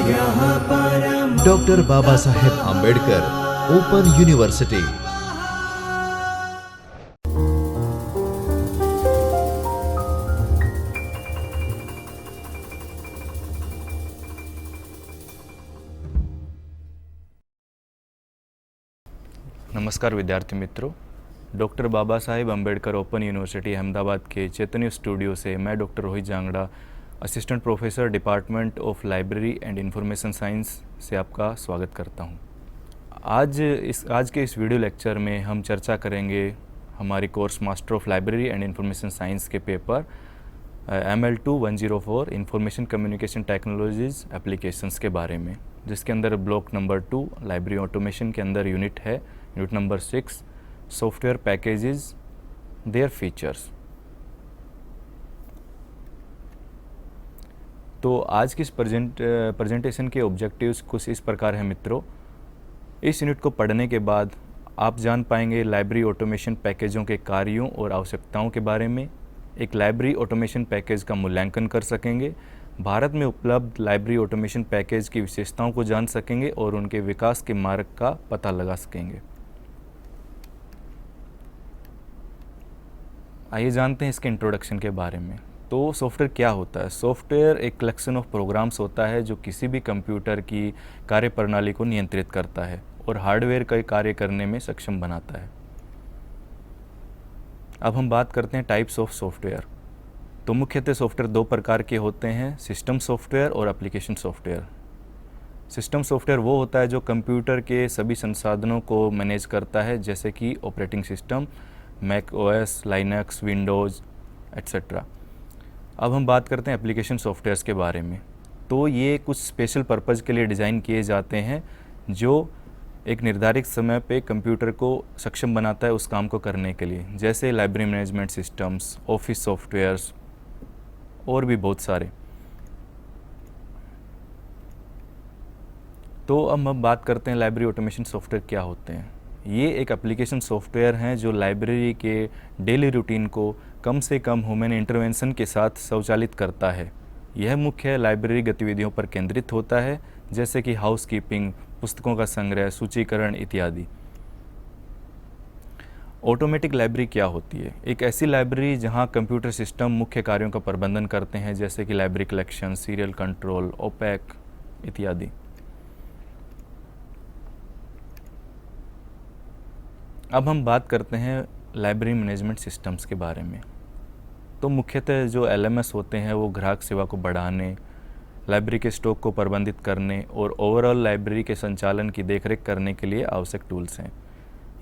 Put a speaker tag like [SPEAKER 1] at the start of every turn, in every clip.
[SPEAKER 1] Doctor Baba Saheb Ambedkar open university.
[SPEAKER 2] नमस्कार विद्यार्थी मित्रों, doctor Baba Saheb Ambedkar open university Ahmedabad के चैतन्य स्टूडियो से मैं doctor Rohit Jangra, assistant professor department of library and information science से आपका स्वागत करता हूं। आज के इस वीडियो लेक्चर में हम चर्चा करेंगे हमारी course master of library and information science के paper ML2 104 information communication technologies applications के बारे में, जिसके अंदर ब्लॉक नंबर 2 लाइब्रेरी ऑटोमेशन के अंदर यूनिट है, unit number 6 software packages their features. तो आज की इस प्रेजेंटेशन के ऑब्जेक्टिव्स कुछ इस प्रकार हैं मित्रों। इस यूनिट को पढ़ने के बाद आप जान पाएंगे लाइब्रेरी ऑटोमेशन पैकेजों के कार्यों और आवश्यकताओं के बारे में, एक लाइब्रेरी ऑटोमेशन पैकेज का मूल्यांकन कर सकेंगे, भारत में उपलब्ध लाइब्रेरी ऑटोमेशन पैकेज की विशेषताओं को जान सकेंगे और उनके विकास के मार्ग का पता लगा सकेंगे। आइए जानते हैं इसके इंट्रोडक्शन के बारे में। तो सॉफ्टवेयर क्या होता है? सॉफ्टवेयर एक कलेक्शन ऑफ प्रोग्राम्स होता है जो किसी भी कंप्यूटर की कार्यप्रणाली को नियंत्रित करता है और हार्डवेयर का कार्य करने में सक्षम बनाता है। अब हम बात करते हैं टाइप्स ऑफ सॉफ्टवेयर। तो मुख्यतः सॉफ्टवेयर दो प्रकार के होते हैं, सिस्टम सॉफ्टवेयर और एप्लीकेशन सॉफ्टवेयर। सिस्टम सॉफ्टवेयर वो होता है जो कंप्यूटर के सभी संसाधनों को मैनेज करता है, जैसे कि operating system, Mac OS, Linux, Windows etcetera. अब हम बात करते हैं एप्लीकेशन सॉफ्टवेयर्स के बारे में। तो ये कुछ स्पेशल पर्पज़ के लिए डिज़ाइन किए जाते हैं जो एक निर्धारित समय पे कंप्यूटर को सक्षम बनाता है उस काम को करने के लिए, जैसे library management systems, office softwares और भी बहुत सारे। तो अब हम बात करते हैं लाइब्रेरी ऑटोमेशन सॉफ्टवेयर क्या होते हैं। ये एक एप्लीकेशन सॉफ्टवेयर हैं जो लाइब्रेरी के डेली रूटीन को कम से कम ह्यूमन इंटरवेंशन के साथ स्वचालित करता है। यह मुख्य लाइब्रेरी गतिविधियों पर केंद्रित होता है, जैसे कि हाउसकीपिंग, पुस्तकों का संग्रह, सूचीकरण इत्यादि। ऑटोमेटिक लाइब्रेरी क्या होती है? एक ऐसी लाइब्रेरी जहां कंप्यूटर सिस्टम मुख्य कार्यों का प्रबंधन करते हैं, जैसे कि library collection, serial control, OPAC इत्यादि। अब हम बात करते हैं लाइब्रेरी मैनेजमेंट सिस्टम्स के बारे में। तो मुख्यतः जो LMS होते हैं वो ग्राहक सेवा को बढ़ाने, लाइब्रेरी के स्टॉक को प्रबंधित करने और ओवरऑल लाइब्रेरी के संचालन की देखरेख करने के लिए आवश्यक टूल्स हैं।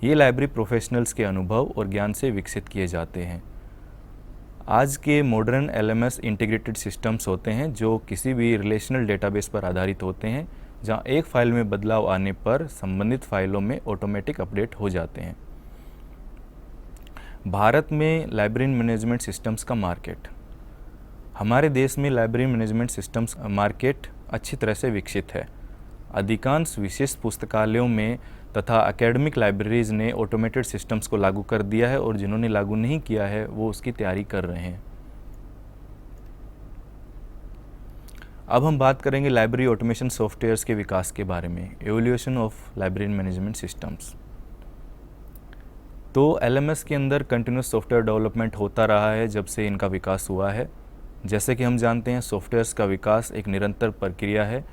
[SPEAKER 2] ये लाइब्रेरी प्रोफेशनल्स के अनुभव और ज्ञान से विकसित किए जाते हैं। आज के मॉडर्न LMS इंटीग्रेटेड सिस्टम्स होते हैं जो किसी भी रिलेशनल डेटाबेस पर आधारित होते हैं, जहां एक फ़ाइल में बदलाव आने पर संबंधित फाइलों में ऑटोमेटिक अपडेट हो जाते हैं। भारत में लाइब्रेरी मैनेजमेंट सिस्टम्स का मार्केट। हमारे देश में लाइब्रेरी मैनेजमेंट सिस्टम्स मार्केट अच्छी तरह से विकसित है। अधिकांश विशेष पुस्तकालयों में तथा एकेडमिक लाइब्रेरीज़ ने ऑटोमेटेड सिस्टम्स को लागू कर दिया है और जिन्होंने लागू नहीं किया है वो उसकी तैयारी कर रहे हैं। अब हम बात करेंगे लाइब्रेरी ऑटोमेशन सॉफ्टवेयर्स के विकास के बारे में, evolution of library management systems. तो LMS के अंदर कंटिन्यूस सॉफ्टवेयर डेवलपमेंट होता रहा है जब से इनका विकास हुआ है। जैसे कि हम जानते हैं सॉफ्टवेयर्स का विकास एक निरंतर प्रक्रिया है।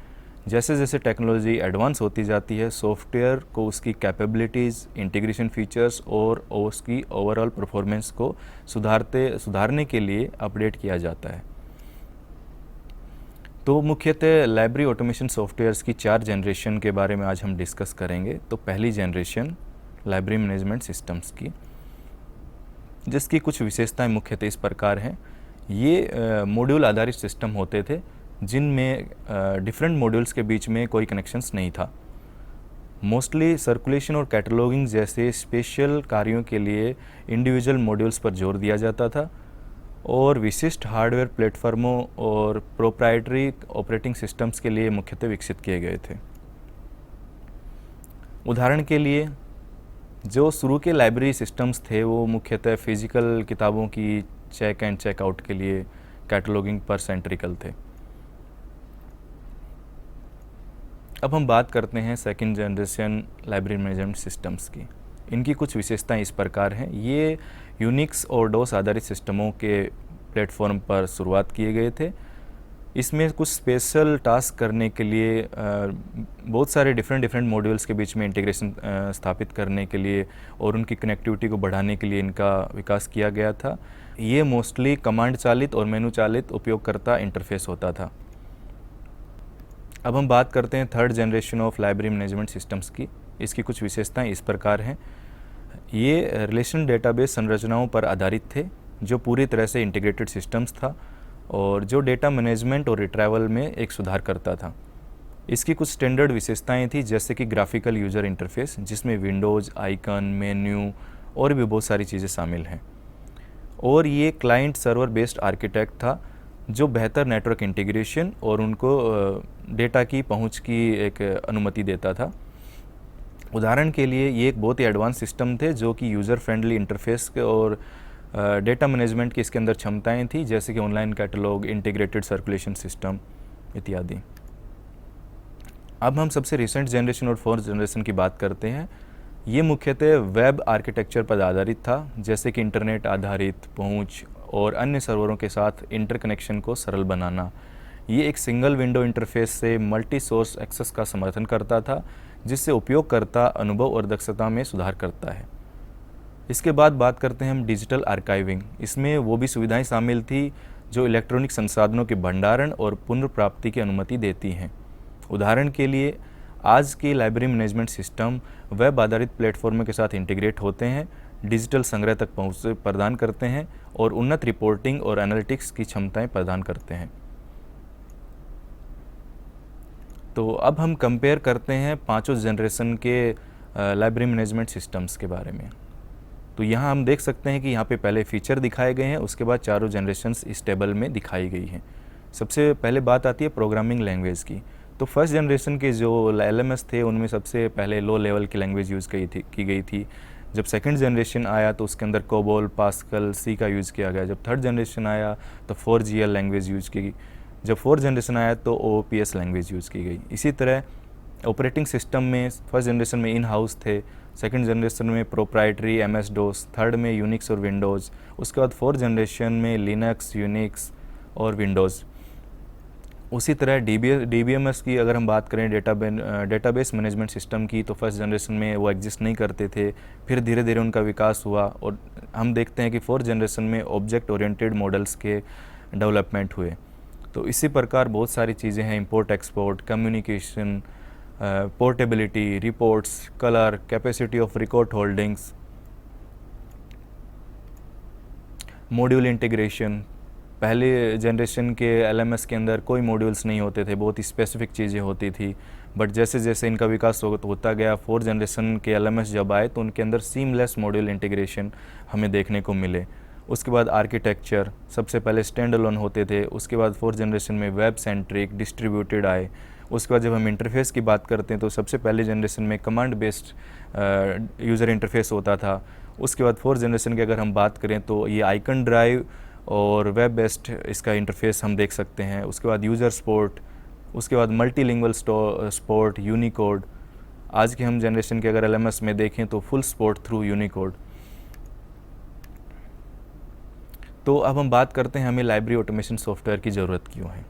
[SPEAKER 2] जैसे जैसे टेक्नोलॉजी एडवांस होती जाती है, सॉफ्टवेयर को उसकी कैपेबिलिटीज़, इंटीग्रेशन फीचर्स और उसकी ओवरऑल परफॉर्मेंस को सुधारने के लिए अपडेट किया जाता है। तो मुख्यतः लाइब्रेरी ऑटोमेशन सॉफ्टवेयर्स की 4 जनरेशन के बारे में आज हम डिस्कस करेंगे। तो पहली जनरेशन लाइब्रेरी मैनेजमेंट सिस्टम्स की, जिसकी कुछ विशेषताएं मुख्यतः इस प्रकार हैं। ये मॉड्यूल आधारित सिस्टम होते थे जिनमें डिफरेंट मॉड्यूल्स के बीच में कोई कनेक्शंस नहीं था। मोस्टली सर्कुलेशन और कैटलॉगिंग जैसे स्पेशल कार्यों के लिए इंडिविजुअल मॉड्यूल्स पर जोर दिया जाता था और विशिष्ट हार्डवेयर प्लेटफॉर्मों और प्रोप्राइटरी ऑपरेटिंग सिस्टम्स के लिए मुख्यतः विकसित किए गए थे। उदाहरण के लिए जो शुरू के लाइब्रेरी सिस्टम्स थे वो मुख्यतः फिजिकल किताबों की चेक एंड चेकआउट के लिए कैटलॉगिंग पर सेंट्रिकल थे। अब हम बात करते हैं second generation library management systems की। इनकी कुछ विशेषताएं इस प्रकार हैं। ये यूनिक्स और डोस आधारित सिस्टमों के प्लेटफॉर्म पर शुरुआत किए गए थे। इसमें कुछ स्पेशल टास्क करने के लिए बहुत सारे डिफरेंट मॉड्यूल्स के बीच में इंटीग्रेशन स्थापित करने के लिए और उनकी कनेक्टिविटी को बढ़ाने के लिए इनका विकास किया गया था। ये मोस्टली कमांड चालित और मेनू चालित उपयोगकर्ता इंटरफेस होता था। अब हम बात करते हैं third generation of library management systems की। इसकी कुछ विशेषताएं इस प्रकार हैं। ये रिलेशनल डेटाबेस संरचनाओं पर आधारित थे, जो पूरी तरह से इंटीग्रेटेड सिस्टम्स था और जो डेटा मैनेजमेंट और रिट्राइवल में एक सुधार करता था। इसकी कुछ स्टैंडर्ड विशेषताएं थी, जैसे कि ग्राफिकल यूज़र इंटरफेस, जिसमें विंडोज़, आइकन, मेन्यू और भी बहुत सारी चीज़ें शामिल हैं। और ये क्लाइंट सर्वर बेस्ड आर्किटेक्ट था, जो बेहतर नेटवर्क इंटीग्रेशन और उनको डेटा की पहुंच की एक अनुमति देता था। उदाहरण के लिए ये एक बहुत ही एडवांस सिस्टम थे, जो कि यूज़र फ्रेंडली इंटरफेस और डेटा मैनेजमेंट की इसके अंदर क्षमताएं थी, जैसे कि online catalogue, integrated circulation system इत्यादि। अब हम सबसे रिसेंट जनरेशन और फोर्थ जनरेशन की बात करते हैं। ये मुख्यतः वेब आर्किटेक्चर पर आधारित था, जैसे कि इंटरनेट आधारित पहुंच और अन्य सर्वरों के साथ इंटरकनेक्शन को सरल बनाना। ये एक सिंगल विंडो इंटरफेस से मल्टी सोर्स एक्सेस का समर्थन करता था, जिससे उपयोगकर्ता अनुभव और दक्षता में सुधार करता है। इसके बाद बात करते हैं हम डिजिटल आर्काइविंग। इसमें वो भी सुविधाएं शामिल थी जो इलेक्ट्रॉनिक संसाधनों के भंडारण और पुनर्प्राप्ति की अनुमति देती हैं। उदाहरण के लिए आज की लाइब्रेरी मैनेजमेंट सिस्टम वेब आधारित प्लेटफॉर्म के साथ इंटीग्रेट होते हैं, डिजिटल संग्रह तक पहुँच प्रदान करते हैं और उन्नत रिपोर्टिंग और एनालिटिक्स की क्षमताएं प्रदान करते हैं। तो अब हम कंपेयर करते हैं पांचों जनरेशन के लाइब्रेरी मैनेजमेंट सिस्टम्स के बारे में। तो यहाँ हम देख सकते हैं कि यहाँ पे पहले फीचर दिखाए गए हैं, उसके बाद चारों जनरेशन्स इस टेबल में दिखाई गई हैं। सबसे पहले बात आती है प्रोग्रामिंग लैंग्वेज की। तो फर्स्ट जनरेशन के जो LMS थे, उनमें सबसे पहले लो लेवल की लैंग्वेज यूज़ की गई थी। जब सेकंड जनरेशन आया तो उसके अंदर कोबोल, पास्कल, सी का यूज़ किया गया। जब थर्ड जनरेशन आया तो 4GL लैंग्वेज यूज़ की। जब फोर्थ जनरेशन आया तो OOPS लैंग्वेज यूज़ की गई। इसी तरह ऑपरेटिंग सिस्टम में फर्स्ट जनरेशन में इन हाउस थे, सेकंड जनरेशन में प्रोप्राइटरी MS-DOS, थर्ड में यूनिक्स और विंडोज़, उसके बाद फोर्थ जनरेशन में लिनक्स, यूनिक्स और विंडोज़। उसी तरह DBMS की अगर हम बात करें, डेटाबेस मैनेजमेंट सिस्टम की, तो फर्स्ट जनरेशन में वो एग्जिस्ट नहीं करते थे। फिर धीरे धीरे उनका विकास हुआ और हम देखते हैं कि फोर्थ जनरेशन में ऑब्जेक्ट ओरिएंटेड मॉडल्स के डेवलपमेंट हुए। तो इसी प्रकार बहुत सारी चीज़ें हैं, import export, communication, portability, reports, colour, capacity of record holdings, module integration. पहले जनरेशन के LMS के अंदर कोई मॉड्यूल्स नहीं होते थे, बहुत ही स्पेसिफिक चीज़ें होती थी। बट जैसे जैसे इनका विकास होता गया, फोर्थ जनरेशन के LMS जब आए तो उनके अंदर सीमलेस मॉड्यूल इंटीग्रेशन हमें देखने को मिले। उसके बाद आर्किटेक्चर, सबसे पहले स्टैंड अलोन होते थे। उसके बाद फोर्थ जनरेशन में वेब सेंट्रिक, डिस्ट्रीब्यूटेड आए। उसके बाद जब हम इंटरफेस की बात करते हैं तो सबसे पहले जनरेशन में कमांड बेस्ड यूज़र इंटरफेस होता था। उसके बाद फोर्थ जनरेशन की अगर हम बात करें तो ये आइकन ड्राइव और वेब बेस्ड इसका इंटरफेस हम देख सकते हैं। उसके बाद यूज़र सपोर्ट, उसके बाद मल्टीलिंगुअल सपोर्ट, यूनिकोड। आज के हम जनरेशन के अगर LMS में देखें तो फुल सपोर्ट थ्रू यूनिकोड। तो अब हम बात करते हैं हमें लाइब्रेरी ऑटोमेशन सॉफ्टवेयर की ज़रूरत क्यों है।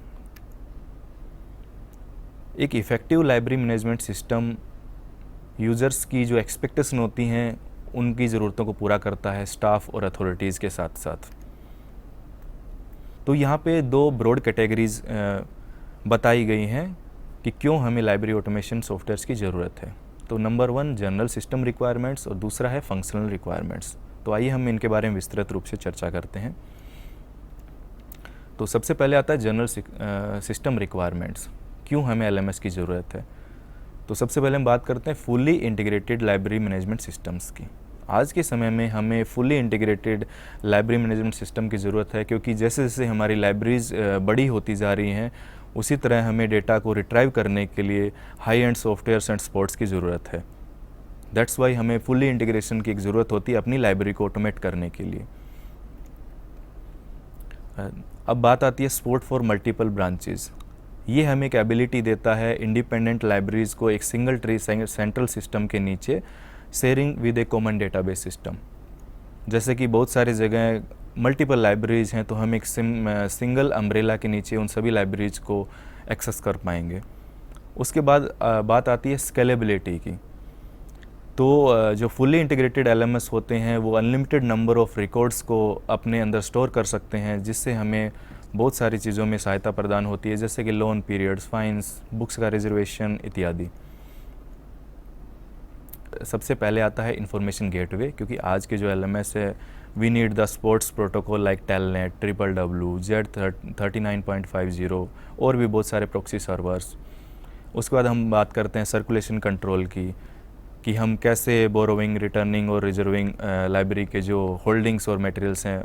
[SPEAKER 2] एक effective library management system users की जो एक्सपेक्टेशन होती हैं उनकी ज़रूरतों को पूरा करता है, स्टाफ और अथॉरिटीज़ के साथ साथ। तो यहाँ पे दो ब्रॉड कैटेगरीज बताई गई हैं कि क्यों हमें लाइब्रेरी ऑटोमेशन सॉफ्टवेयर्स की ज़रूरत है। तो नंबर 1 जनरल सिस्टम रिक्वायरमेंट्स और दूसरा है फंक्शनल रिक्वायरमेंट्स। तो आइए हम इनके बारे में विस्तृत रूप से चर्चा करते हैं। तो सबसे पहले आता है जनरल सिस्टम रिक्वायरमेंट्स, क्यों हमें LMS की ज़रूरत है। तो सबसे पहले हम बात करते हैं fully integrated library management systems की। आज के समय में हमें fully integrated library management system की ज़रूरत है, क्योंकि जैसे जैसे हमारी लाइब्रेरीज बड़ी होती जा रही हैं, उसी तरह हमें डेटा को रिट्राइव करने के लिए high and softwares and supports की ज़रूरत है। दैट्स वाई हमें फुली इंटीग्रेशन की एक ज़रूरत होती है अपनी लाइब्रेरी को ऑटोमेट करने के लिए। अब बात आती है सपोर्ट फॉर मल्टीपल ब्रांचेस। ये हमें एक एबिलिटी देता है इंडिपेंडेंट लाइब्रेरीज़ को एक सिंगल ट्री सेंट्रल सिस्टम के नीचे sharing with A common database system. जैसे कि बहुत सारी जगह मल्टीपल लाइब्रेरीज़ हैं, तो हम एक सिंगल अम्ब्रेला के नीचे उन सभी लाइब्रेरीज़ को एक्सेस कर पाएंगे। उसके बाद बात आती है स्केलेबिलिटी की। तो जो फुल्ली इंटीग्रेटेड एलएमएस होते हैं वो अनलिमिटेड नंबर ऑफ़ रिकॉर्ड्स को अपने अंदर स्टोर कर सकते हैं, जिससे हमें बहुत सारी चीज़ों में सहायता प्रदान होती है, जैसे कि लोन पीरियड्स, फाइन्स, बुक्स का रिजर्वेशन इत्यादि। सबसे पहले आता है इंफॉर्मेशन गेटवे, क्योंकि आज के जो एलएमएस है we need the sports protocol like Telnet, WWW, Z39.50 और भी बहुत सारे प्रॉक्सी सर्वर्स। उसके बाद हम बात करते हैं सर्कुलेशन कंट्रोल की, कि हम कैसे बोरोविंग, रिटर्निंग और रिजर्विंग लाइब्रेरी के जो होल्डिंग्स और मटेरियल्स हैं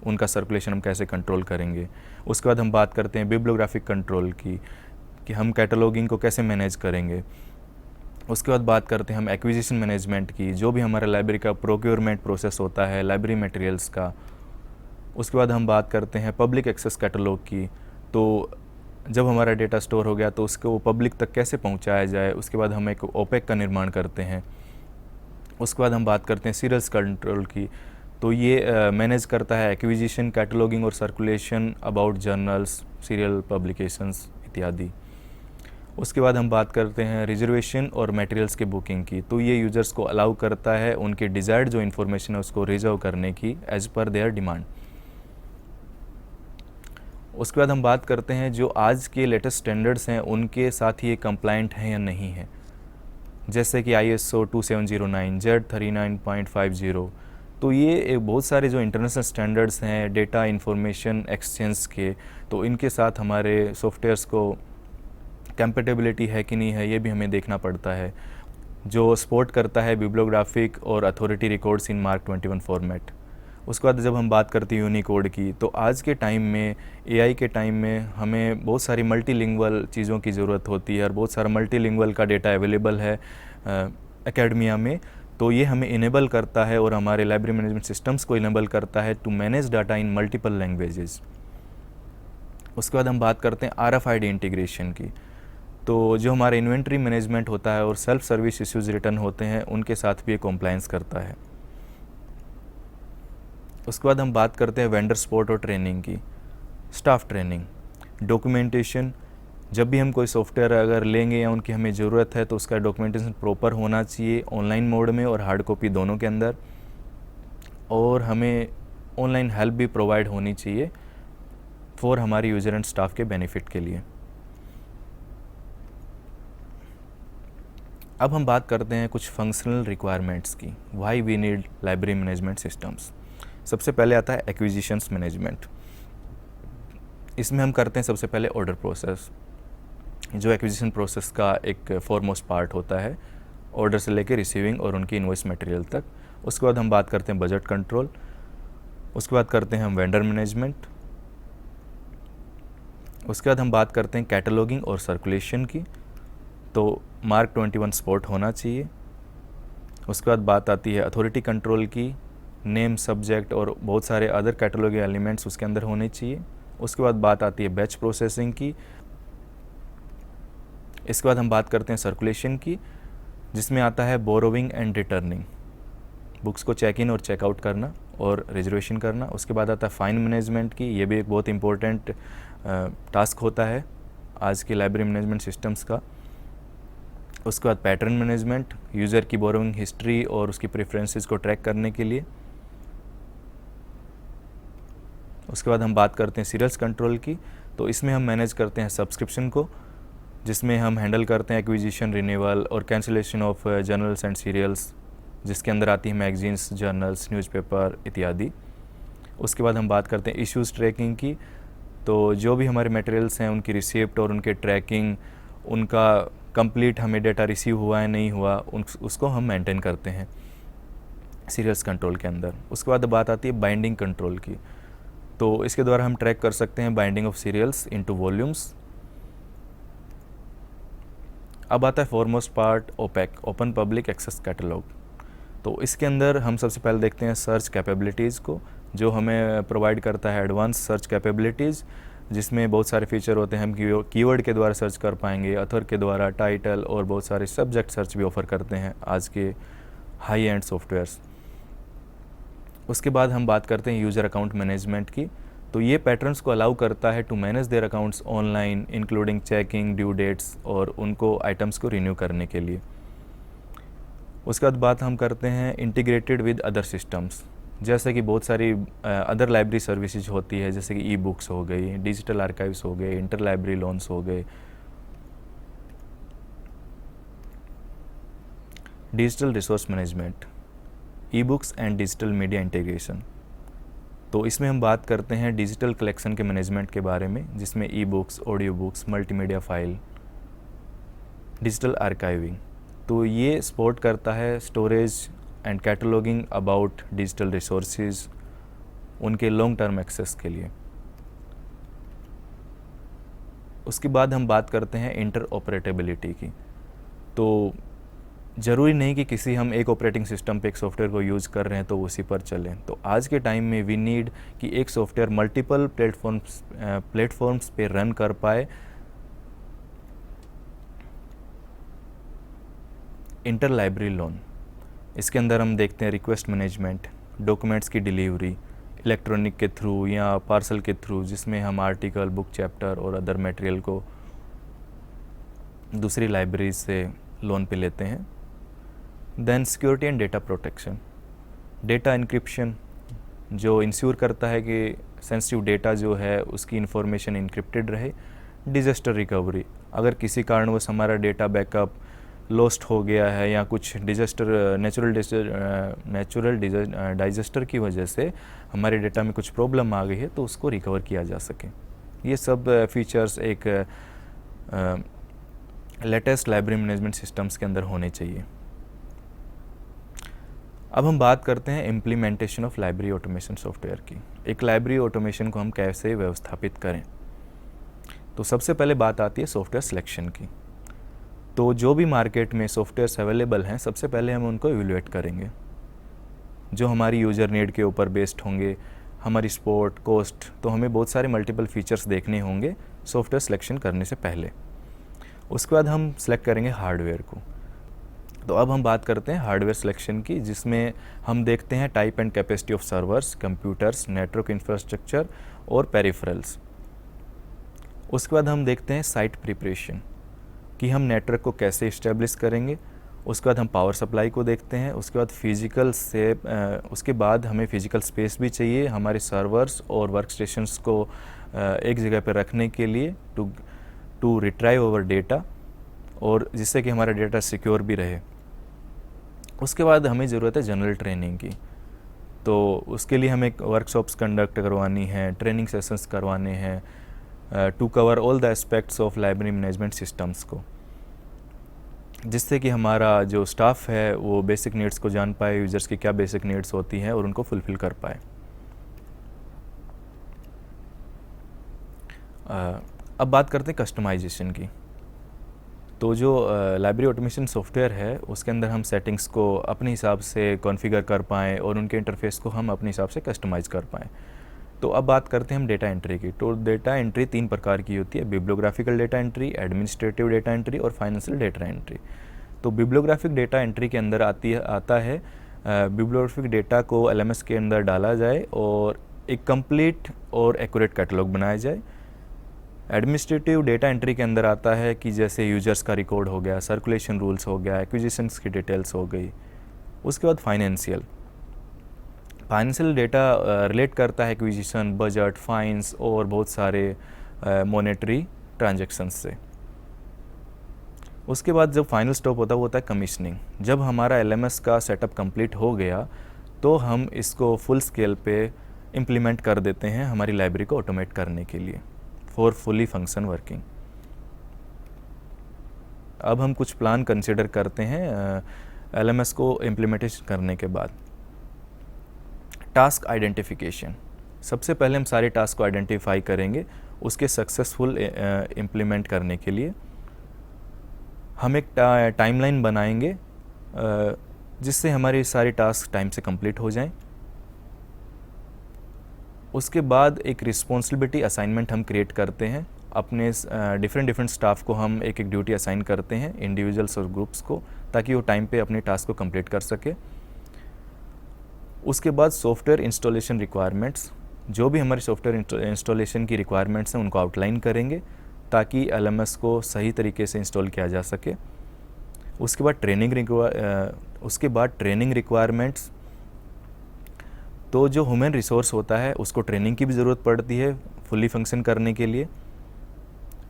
[SPEAKER 2] उनका सर्कुलेशन हम कैसे कंट्रोल करेंगे। उसके बाद हम बात करते हैं बिब्लियोग्राफिक कंट्रोल की, कि हम कैटलॉगिंग को कैसे मैनेज करेंगे। उसके बाद बात करते हैं हम एक्विजिशन मैनेजमेंट की, जो भी हमारा लाइब्रेरी का प्रोक्योरमेंट प्रोसेस होता है लाइब्रेरी मटेरियल्स का। उसके बाद हम बात करते हैं पब्लिक एक्सेस कैटलॉग की, तो जब हमारा डेटा स्टोर हो गया तो उसको पब्लिक तक कैसे पहुंचाया जाए। उसके बाद हम एक ओपेक का निर्माण करते हैं। उसके बाद हम बात करते हैं सीरियल्स कंट्रोल की, तो ये मैनेज करता है एक्विजिशन, कैटलॉगिंग और circulation about journals, serial publications इत्यादि। उसके बाद हम बात करते हैं रिजर्वेशन और मटेरियल्स के बुकिंग की, तो ये यूज़र्स को अलाउ करता है उनके डिज़ायर्ड जो इन्फॉर्मेशन है उसको रिजर्व करने की एज पर देयर डिमांड। उसके बाद हम बात करते हैं जो आज के लेटेस्ट स्टैंडर्ड्स हैं उनके साथ ये कंप्लाइंट हैं या नहीं है, जैसे कि ISO 2709, Z39.50। तो ये एक बहुत सारे जो इंटरनेशनल स्टैंडर्ड्स हैं डेटा इंफॉर्मेशन एक्सचेंज के, तो इनके साथ हमारे सॉफ्टवेयर्स को कंपैटिबिलिटी है कि नहीं है ये भी हमें देखना पड़ता है, जो सपोर्ट करता है बिब्लियोग्राफिक और authority records in mark 21 format. उसके बाद जब हम बात करते हैं यूनिकोड की, तो आज के टाइम में AI के टाइम में हमें बहुत सारी मल्टीलिंगुअल चीज़ों की ज़रूरत होती है और बहुत सारा मल्टीलिंगुअल का डेटा अवेलेबल है एकेडमिया में। तो ये हमें इनेबल करता है और हमारे लाइब्रेरी मैनेजमेंट सिस्टम्स को इनेबल करता है to manage data in multiple languages. उसके बाद हम बात करते हैं RFID इंटीग्रेशन की, तो जो हमारा इन्वेंट्री मैनेजमेंट होता है और सेल्फ सर्विस इश्यूज रिटर्न होते हैं उनके साथ भी ये कॉम्प्लायंस करता है। उसके बाद हम बात करते हैं वेंडर सपोर्ट और ट्रेनिंग की, स्टाफ ट्रेनिंग, डॉक्यूमेंटेशन। जब भी हम कोई सॉफ्टवेयर अगर लेंगे या उनकी हमें ज़रूरत है तो उसका डॉक्यूमेंटेशन प्रॉपर होना चाहिए, ऑनलाइन मोड में और हार्ड कॉपी दोनों के अंदर। और हमें ऑनलाइन हेल्प भी प्रोवाइड होनी चाहिए फॉर हमारे यूज़र एंड स्टाफ के बेनिफिट के लिए। अब हम बात करते हैं कुछ फंक्शनल रिक्वायरमेंट्स की, why we need library management systems. सबसे पहले आता है एक्विजिशंस मैनेजमेंट। इसमें हम करते हैं सबसे पहले ऑर्डर प्रोसेस, जो एक्विजिशन प्रोसेस का एक फॉरमोस्ट पार्ट होता है, ऑर्डर से लेकर रिसीविंग और उनकी इनवॉइस मटेरियल तक। उसके बाद हम बात करते हैं बजट कंट्रोल। उसके बाद करते हैं हम वेंडर मैनेजमेंट। उसके बाद हम बात करते हैं कैटलॉगिंग और सर्कुलेशन की, तो मार्क 21 सपोर्ट होना चाहिए। उसके बाद बात आती है अथॉरिटी कंट्रोल की, नेम, सब्जेक्ट और बहुत सारे अदर कैटलॉग एलिमेंट्स उसके अंदर होने चाहिए। उसके बाद बात आती है बैच प्रोसेसिंग की। इसके बाद हम बात करते हैं सर्कुलेशन की, जिसमें आता है बोरोविंग एंड रिटर्निंग, बुक्स को चेक इन और चेकआउट करना और रिजर्वेशन करना। उसके बाद आता है फाइन मैनेजमेंट की, ये भी एक बहुत इंपॉर्टेंट टास्क होता है आज की लाइब्रेरी मैनेजमेंट सिस्टम्स का। उसके बाद पैटर्न मैनेजमेंट, यूज़र की बोरोविंग हिस्ट्री और उसकी प्रेफरेंसेस को ट्रैक करने के लिए। उसके बाद हम बात करते हैं सीरियल्स कंट्रोल की, तो इसमें हम मैनेज करते हैं सब्सक्रिप्शन को, जिसमें हम हैंडल करते हैं एक्विजिशन, रिन्यूअल और cancellation of journals and serials, जिसके अंदर आती है मैगजीन्स, जर्नल्स, न्यूज़पेपर इत्यादि। उसके बाद हम बात करते हैं इश्यूज़ ट्रैकिंग की, तो जो भी हमारे मटेरियल्स हैं उनकी रिसिप्ट और उनके ट्रैकिंग, उनका कंप्लीट हमें डेटा रिसीव हुआ है नहीं हुआ, उसको हम मेंटेन करते हैं सीरियल्स कंट्रोल के अंदर। उसके बाद बात आती है बाइंडिंग कंट्रोल की, तो इसके द्वारा हम ट्रैक कर सकते हैं binding of serials into volumes. अब आता है foremost part OPAC, open public access catalogue. तो इसके अंदर हम सबसे पहले देखते हैं सर्च कैपेबिलिटीज़ को, जो हमें प्रोवाइड करता है एडवांस सर्च कैपेबिलिटीज़, जिसमें बहुत सारे फीचर होते हैं। हम कीवर्ड के द्वारा सर्च कर पाएंगे, ऑथर के द्वारा, टाइटल और बहुत सारे सब्जेक्ट सर्च भी ऑफ़र करते हैं आज के हाई एंड सॉफ्टवेयर्स। उसके बाद हम बात करते हैं यूज़र अकाउंट मैनेजमेंट की। तो ये पैटर्न्स को अलाउ करता है to manage their accounts online, including checking due dates और उनको आइटम्स को रिन्यू करने के लिए। उसके बाद बात हम करते हैं इंटीग्रेटेड विद अदर सिस्टम्स, जैसे कि बहुत सारी अदर लाइब्रेरी सर्विसेज होती है, जैसे कि ई बुक्स हो गई, डिजिटल आर्काइव्स हो गए, इंटर लाइब्रेरी लोन्स हो गए, digital resource management, e books and digital media integration. तो इसमें हम बात करते हैं डिजिटल कलेक्शन के मैनेजमेंट के बारे में, जिसमें e books, audio books, multimedia file, digital archiving. तो ये सपोर्ट करता है storage and cataloguing about digital resources, उनके लॉन्ग टर्म एक्सेस के लिए। उसके बाद हम बात करते हैं इंटर ऑपरेटेबिलिटी की। तो ज़रूरी नहीं कि किसी हम एक ऑपरेटिंग सिस्टम पे एक सॉफ्टवेयर को यूज़ कर रहे हैं तो उसी पर चलें। तो आज के टाइम में वी नीड कि एक सॉफ्टवेयर मल्टीपल प्लेटफॉर्म्स पे रन कर पाए। इंटर लाइब्रेरी लोन, इसके अंदर हम देखते हैं रिक्वेस्ट मैनेजमेंट, डॉक्यूमेंट्स की डिलीवरी इलेक्ट्रॉनिक के थ्रू या पार्सल के थ्रू, जिसमें हम आर्टिकल, बुक, चैप्टर और अदर मटेरियल को दूसरी लाइब्रेरी से लोन पे लेते हैं। Then security and data protection, data encryption जो इंश्योर करता है कि सेंसिटिव डेटा जो है उसकी इंफॉर्मेशन इंक्रिप्टेड रहे। डिजास्टर रिकवरी, अगर किसी कारणवश हमारा डेटा बैकअप लॉस्ट हो गया है या कुछ डिजास्टर नेचुरल डिजास्टर की वजह से हमारे डेटा में कुछ प्रॉब्लम आ गई है तो उसको रिकवर किया जा सके। ये सब फीचर्स एक लेटेस्ट लाइब्रेरी मैनेजमेंट सिस्टम्स के अंदर होने चाहिए। अब हम बात करते हैं implementation of library automation software की। एक लाइब्रेरी ऑटोमेशन को हम कैसे व्यवस्थापित करें। तो सबसे पहले बात आती है सॉफ्टवेयर सिलेक्शन की। तो जो भी मार्केट में सॉफ्टवेयर्स अवेलेबल हैं, सबसे पहले हम उनको इवैल्यूएट करेंगे, जो हमारी यूज़र नीड के ऊपर बेस्ड होंगे, हमारी सपोर्ट, कॉस्ट। तो हमें बहुत सारे मल्टीपल फीचर्स देखने होंगे सॉफ्टवेयर सिलेक्शन करने से पहले। उसके बाद हम सेलेक्ट करेंगे हार्डवेयर को। तो अब हम बात करते हैं हार्डवेयर सिलेक्शन की, जिसमें हम देखते हैं type and capacity of servers, computers, network infrastructure और पेरिफेरल्स। उसके बाद हम देखते हैं साइट प्रिपरेशन, कि हम नेटवर्क को कैसे इस्टेब्लिश करेंगे। उसके बाद हम पावर सप्लाई को देखते हैं। उसके बाद उसके बाद हमें फ़िज़िकल स्पेस भी चाहिए हमारे सर्वर्स और वर्क स्टेशंस को एक जगह पर रखने के लिए, टू रिट्राइव ओवर डेटा, और जिससे कि हमारा डेटा सिक्योर भी रहे। उसके बाद हमें ज़रूरत है जनरल ट्रेनिंग की। तो उसके लिए हमें वर्कशॉप्स कंडक्ट करवानी है, ट्रेनिंग सेशंस करवाने हैं, to cover all the aspects of library management systems को, जिससे कि हमारा जो स्टाफ है वो बेसिक नीड्स को जान पाए, यूज़र्स की क्या बेसिक नीड्स होती हैं और उनको फुलफ़िल कर पाए। अब बात करते हैं कस्टमाइजेशन की। तो जो लाइब्रेरी ऑटोमेशन सॉफ्टवेयर है उसके अंदर हम सेटिंग्स को अपने हिसाब से कॉन्फ़िगर कर पाएँ और उनके इंटरफेस को हम अपने हिसाब से कस्टमाइज़ कर पाएँ। तो अब बात करते हैं हम डेटा एंट्री की। तो डेटा एंट्री 3 प्रकार की होती है: bibliographical data entry, administrative data entry और फाइनेंशियल डेटा एंट्री। तो बिब्लियोग्राफिक डेटा एंट्री के अंदर आता है बिब्लियोग्राफिक डेटा को LMS के अंदर डाला जाए और एक कंप्लीट और एक्यूरेट कैटलॉग बनाया जाए। एडमिनिस्ट्रेटिव डेटा एंट्री के अंदर आता है कि जैसे यूजर्स का रिकॉर्ड हो गया, सर्कुलेशन रूल्स हो गया, एक्विजिशंस की डिटेल्स हो गई। उसके बाद फाइनेंशियल डेटा रिलेट करता है एक्विजिशन, बजट, फाइन्स और बहुत सारे मॉनेटरी ट्रांजैक्शंस से। उसके बाद जब फाइनल स्टॉप होता है वो होता है कमीशनिंग। जब हमारा LMS का सेटअप कंप्लीट हो गया तो हम इसको फुल स्केल पे इम्प्लीमेंट कर देते हैं हमारी लाइब्रेरी को ऑटोमेट करने के लिए, फॉर फुली फंक्शन वर्किंग। अब हम कुछ प्लान कंसिडर करते हैं LMS को इम्प्लीमेंटेशन करने के बाद। टास्क आइडेंटिफिकेशन, सबसे पहले हम सारे टास्क को आइडेंटिफाई करेंगे। उसके सक्सेसफुल इम्प्लीमेंट करने के लिए हम एक टाइमलाइन बनाएंगे जिससे हमारे सारे टास्क टाइम से कंप्लीट हो जाएं। उसके बाद एक रिस्पॉन्सिबिलिटी असाइनमेंट हम क्रिएट करते हैं, अपने डिफरेंट स्टाफ को हम एक ड्यूटी असाइन करते हैं, इंडिविजुअल्स और ग्रुप्स को, ताकि वो टाइम पे अपने टास्क को कंप्लीट कर सके। उसके बाद सॉफ्टवेयर इंस्टॉलेशन रिक्वायरमेंट्स, जो भी हमारी सॉफ्टवेयर इंस्टॉलेशन की रिक्वायरमेंट्स हैं उनको आउटलाइन करेंगे ताकि LMS को सही तरीके से इंस्टॉल किया जा सके। उसके बाद ट्रेनिंग रिक्वायरमेंट्स, तो जो ह्यूमन रिसोर्स होता है उसको ट्रेनिंग की भी ज़रूरत पड़ती है फुल्ली फंक्शन करने के लिए।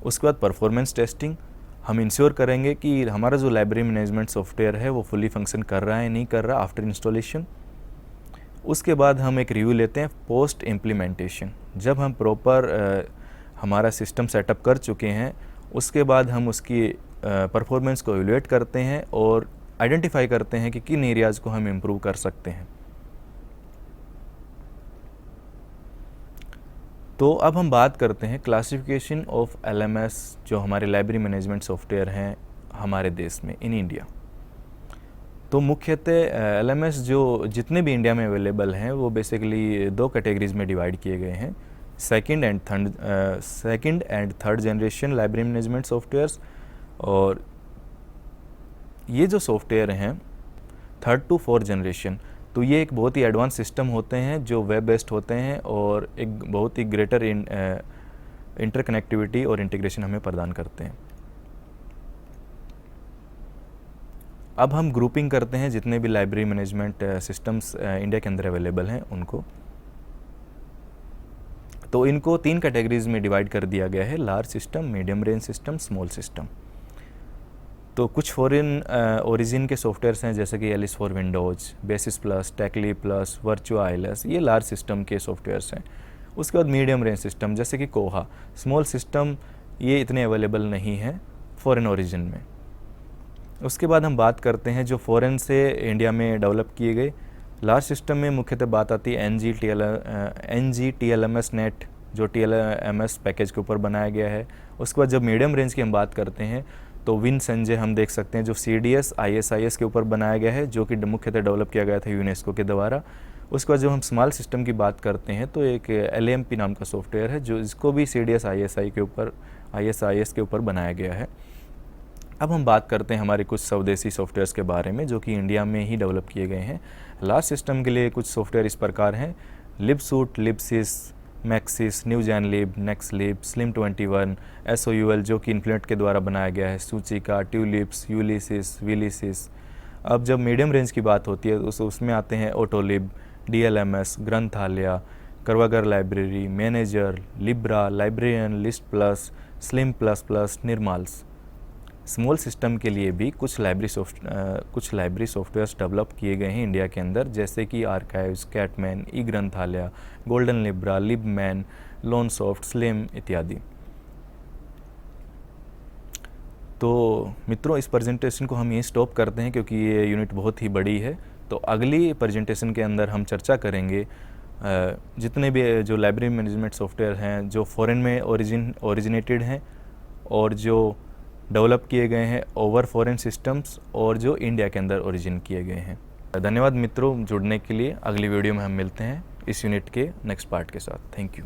[SPEAKER 2] उसके बाद परफॉर्मेंस टेस्टिंग, हम इंश्योर करेंगे कि हमारा जो लाइब्रेरी मैनेजमेंट सॉफ्टवेयर है वो फुल्ली फंक्शन कर रहा है नहीं कर रहा आफ्टर इंस्टॉलेशन। उसके बाद हम एक रिव्यू लेते हैं पोस्ट इम्प्लीमेंटेशन, जब हम प्रॉपर हमारा सिस्टम सेटअप कर चुके हैं उसके बाद हम उसकी परफॉर्मेंस को इवैल्यूएट करते हैं और आइडेंटिफाई करते हैं कि किन एरियाज़ को हम इम्प्रूव कर सकते हैं। तो अब हम बात करते हैं क्लासिफिकेशन ऑफ LMS, जो हमारे लाइब्रेरी मैनेजमेंट सॉफ्टवेयर हैं हमारे देश में इन इंडिया। तो मुख्यतः LMS जो जितने भी इंडिया में अवेलेबल हैं वो बेसिकली 2 कैटेगरीज में डिवाइड किए गए हैं, second and third generation library management softwares. और ये जो सॉफ्टवेयर हैं 3rd to 4th जनरेशन, तो ये एक बहुत ही एडवांस सिस्टम होते हैं जो वेब बेस्ड होते हैं और एक बहुत ही ग्रेटर इंटरकनेक्टिविटी और इंटीग्रेशन हमें प्रदान करते हैं। अब हम ग्रुपिंग करते हैं जितने भी लाइब्रेरी मैनेजमेंट सिस्टम्स इंडिया के अंदर अवेलेबल हैं उनको। तो इनको 3 कैटेगरीज में डिवाइड कर दिया गया है, large system, medium range system, small system. तो कुछ फॉरेन ओरिजिन के सॉफ्टवेयर्स हैं जैसे कि Alice for Windows, Basis plus, Techlib plus, Virtua ILS, ये लार्ज सिस्टम के सॉफ्टवेयर्स हैं। उसके बाद मीडियम रेंज सिस्टम जैसे कि कोहा, स्मॉल सिस्टम, ये इतने अवेलेबल नहीं हैं फॉरेन ओरिजिन में। उसके बाद हम बात करते हैं जो फॉरेन से इंडिया में डेवलप किए गए लार्ज सिस्टम में। मुख्यतः बात आती है NG TLMS नेट, जो TLMS पैकेज के ऊपर बनाया गया है। उसके बाद जब मीडियम रेंज की हम बात करते हैं तो विन संजय हम देख सकते हैं जो CDS ISIS के ऊपर बनाया गया है, जो कि मुख्यतः डेवलप किया गया था यूनेस्को के द्वारा। उसके बाद जब हम स्मॉल सिस्टम की बात करते हैं तो एक LAMP नाम का सॉफ्टवेयर है जो इसको भी CDS ISIS के ऊपर बनाया गया है। अब हम बात करते हैं हमारे कुछ स्वदेशी सॉफ्टवेयर्स के बारे में जो कि इंडिया में ही डेवलप किए गए हैं। लार्ज सिस्टम के लिए कुछ सॉफ्टवेयर इस प्रकार हैं, लिबसूट, लिबसिस, मैक्सिस, न्यूजेनलिब, नेक्सलिब, Slim21, SOUL जो कि इन्फ्लुएंट के द्वारा बनाया गया है, सूचिका, ट्यूलिप्स, यूलिसिस, विलिसिस। अब जब मीडियम रेंज की बात होती है तो उसमें आते हैं ऑटोलिब, DLMS, ग्रंथालय, करवागर library, manager, Libra, librarian, list plus, slim plus plus, निर्माल्स। स्मॉल सिस्टम के लिए भी कुछ लाइब्रेरी सॉफ्टवेयर्स डेवलप किए गए हैं इंडिया के अंदर, जैसे कि आर्काइव्स, कैटमैन, ई ग्रंथालय, गोल्डन लिब्रा, लिबमैन, लोनसॉफ्ट, स्लिम इत्यादि। तो मित्रों, इस प्रेजेंटेशन को हम यहीं स्टॉप करते हैं क्योंकि ये यूनिट बहुत ही बड़ी है। तो अगली प्रेजेंटेशन के अंदर हम चर्चा करेंगे जितने भी जो लाइब्रेरी मैनेजमेंट सॉफ्टवेयर हैं जो फॉरेन में ओरिजिनेटेड हैं और जो डेवलप किए गए हैं ओवर फॉरेन सिस्टम्स और जो इंडिया के अंदर ओरिजिन किए गए हैं। धन्यवाद मित्रों जुड़ने के लिए। अगली वीडियो में हम मिलते हैं इस यूनिट के नेक्स्ट पार्ट के साथ। Thank you.